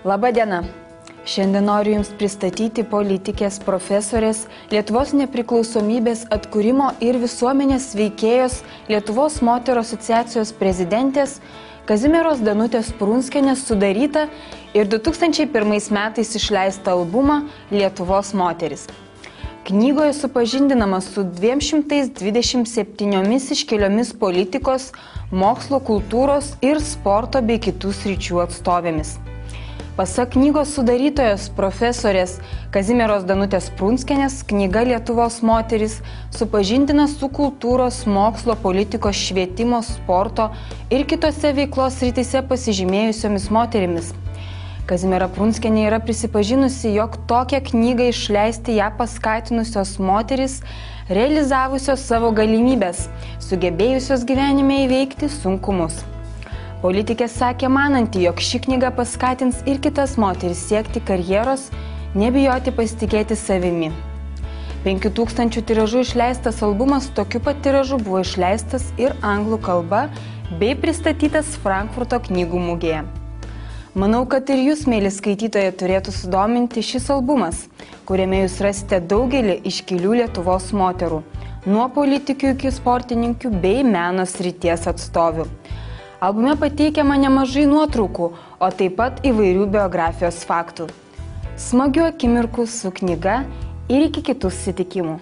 Labą dieną. Šiandien noriu Jums pristatyti politikės, profesorės, Lietuvos nepriklausomybės atkūrimo ir visuomenės veikėjos, Lietuvos moterų asociacijos prezidentės Kazimieros Danutės Prunskienės sudarytą ir 2001 metais išleistą albumą Lietuvos moteris. Knygoje supažindinama su 227 iškiliomis politikos, mokslo, kultūros ir sporto bei kitų sričių atstovėmis. Pasak knygos sudarytojos profesorės Kazimieros Danutės Prunskienės, knyga Lietuvos moteris supažindina su kultūros, mokslo, politikos, švietimo, sporto ir kitose veiklos srityse pasižymėjusiomis moterimis. Kazimiera Prunskienė yra prisipažinusi, jog tokią knygą išleisti ją paskatinusios moteris realizavusios savo galimybės, sugebėjusios gyvenime įveikti sunkumus. Politikė sakė mananti, jog ši knyga paskatins ir kitas moteris siekti karjeros, nebijoti pasitikėti savimi. 5000 tiražų išleistas albumas tokiu pat tiražu buvo išleistas ir anglų kalba bei pristatytas Frankfurto knygų mugėje. Manau, kad ir jūs, mėly skaitytojai, turėtų sudominti šis albumas, kuriame jūs rasite daugelį iškilių Lietuvos moterų, nuo politikių iki sportininkių bei meno srities atstovių. Albume pateikiama nemažai nuotraukų, o taip pat įvairių biografijos faktų. Smagių akimirkų su knyga ir iki kitų susitikimų.